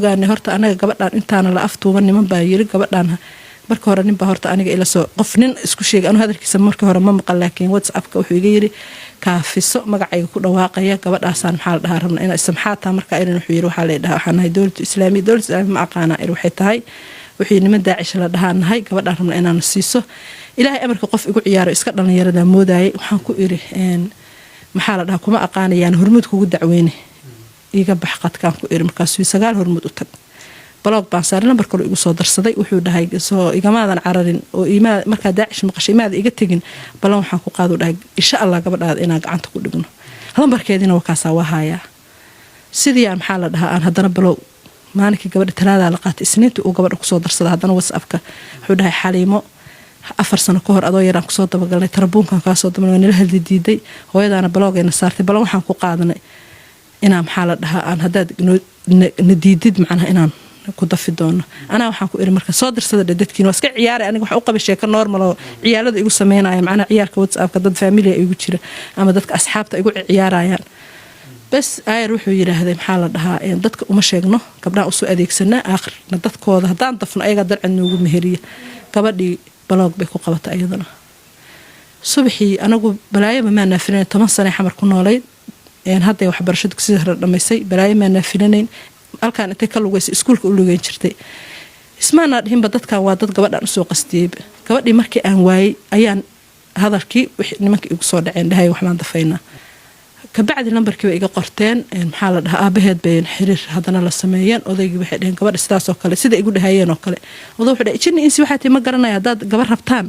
gaani horta anaga gabadhan intaana la aftuuban niman baa yiri gabadhan marka hore nin baa horta aniga ila soo qof nin isku sheegay anu hadalkiisa markii hore ma maqal laakiin WhatsApp-ka wuxuu iga yiri kaafiso magacayga ku dhawaaqaya gabadhaasaan maxaa la dhahaa rabna inay samxaata marka ay wuxuu yiri waxa la dhahaa waxaan nahay dawladda islaamiga ma aqaana waxay tahay wixii niman daacish la dhahaanahay gabadhaan rabna inaan siiso ilaahay amarka qof igu ciyaaro iska dhalinyarada moodayay waxaan ku iri maxaa la dhahaa kuma aqaanayaan hormud kugu dacweyne iga bax qadkaan ku iri markaas sagaal hormud u tag blog baan saaray lambar kale igu soo darsaday wuxuu dhahay soo igamaadan cararin oo iimaad marka daacish maqashay iimaad iga tagin balan waxaan ku qaado dhahay insha Allah gabadhaada inaan gacanta ku dhigno lambarkeedina waa kaasa wahaya sidii aan maxaa la dhahaa aan hadana blog maalinka gabadha talaada la qaatay isniintii uu gabadha ku soo darsaday hadana WhatsApp-ka wuxuu dhahay Xaliimo 4 sano ka hor adoo yaraan ku soo dabagalnay tarabuunkan ka soo dabalnay nila hadii diiday hooyadaana bloggeena saartay balan waxaan ku qaadanay inaan maxaa la dhahaa aan hadaad nadiidid macnaha inaan ku dafi doono ana waxaan ku iri marka soo dirsada dadkiina iska ciyaaray aniga wax u qabay sheeko normal oo ciyaalada igu sameynaya macnaha ciyaalka WhatsApp-ka dad family igu jira ama dadka asxaabta igu ciyaarayaan bas ayar wuxuu yiraahday maxaa la dhahaa dadka uma sheegno gabdhaha u soo adeegsanaa aakhirna dadkooda hadaan dafno ayaga dalcad noogu meheriya gabadhii blog bay ku qabatay ayadana subaxii anagu balaayo ma naafinayn 10 sano xamar ku noolay hadda waxbarashada ku sii dhamaysay balaayo ma naafinayn halkaan intay ka lugaysay iskuulka u lugayn jirtay ismaana dhihinba dadkan waa dad gabadhan u soo qastiyay gabadhii markii aan waayay ayaan hadalkii nimankii igu soo dhaceen dhahay wax maan dafaynaa kabacdi lambarkii iga qorteen maxaa la dhahaa aabaheed bay xiriir hadana la sameeyeen odaygii waxay dhaheen gabadha sidaas oo kale sida igu dhahayeen oo kale oday wuxuu dhahay jinni insi waxay ma garanay hadaad gabar rabtaan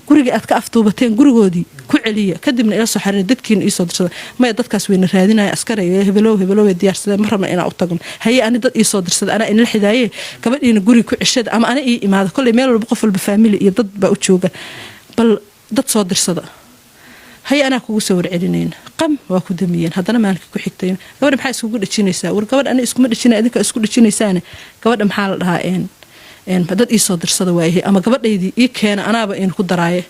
guriga aad ka aftuubateen gurigoodii ku celiya kadibna ila soo xariir dadkiina ii soo dirsada ma dadkaas weyna raadinaya askaray hebelow diyaarsadeen ma rabna inaan u tagno haye ani dad ii soo dirsada ana in la xidaaye gabadhiina guriga ku cishada ama ana ii imaado kulli meel walba qof walba family iyo dad baa u jooga bal dad soo dirsada هي أنا كوجو سور علينا قم وكودميين هذا أنا مالك كحكتين قبل محل اسكو دشينيسا ورقبل أنا اسكو دشينا أديك اسكو دشينيسانة قبل محل لها إن بدأت يصدر صدوايه أما قبل يدي كان أنا بإن كدرايه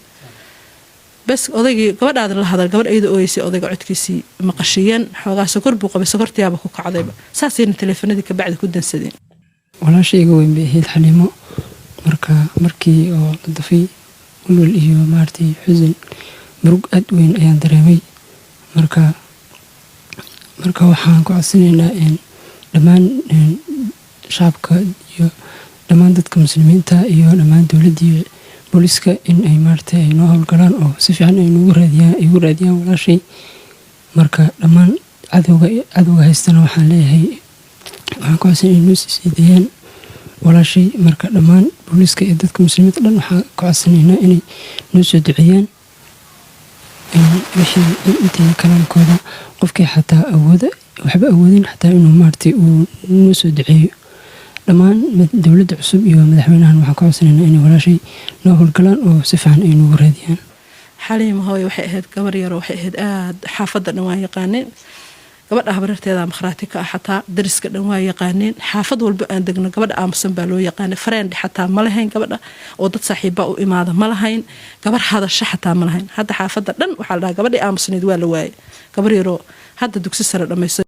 بس أضيق قبل هذا قبل أيد أويسي أضيق عتكسي مقشيا حوجا سكر بقى بسكر تيابك وكعذبة ساسين التليفون ديك بعد كودن سدين ولا شيء قوي به الحليمة مركي أو ضفي ولو الإيو مارتي حزن murug aad weyn ayaan dareemay marka waxaan ku codsanaynaa in dhammaan shacabka iyo dhammaan dadka muslimiinta iyo dhammaan dawladda iyo booliska in ay maartay ay noo howlgalaan oo si fiican ay noogu raadiyaan walaashay marka dhammaan cadowga haystana waxaan leeyahay waxaan ku codsanay inay noo sii deeyaan walaashay marka dhammaan booliska iyo dadka muslimiinta dhan waxaan ku codsanaynaa inay noo soo duceeyaan wixii intii kalaamkooda qofkii xataa waxba awoodin xataa inuu maartay uu noo soo duceeyo dhammaan dawladda cusub iyo madaxweynahan waxaan ka codsanaynaa inay walaashay noo howlgalaan oo si fiican ay noogu raadiyaan Xaliimo hooyo waxay ahayd gabar yar oo waxay ahayd aad xaafadda dhan waa yaqaaneen gabadha habarteeda makhraati ka xataa dariska dhan waa yaqaaneen xaafad walba aan degno gabadha aamusan baa loo yaqaanay friend xataa ma lahayn gabadha oo dad saaxiiba u imaada ma lahayn gabar hadasha xataa ma lahayn hadda xaafadda dhan waxa la dhahaa gabadhii aamusneed waa la waayay gabar yar oo hadda dugsi sare dhameysay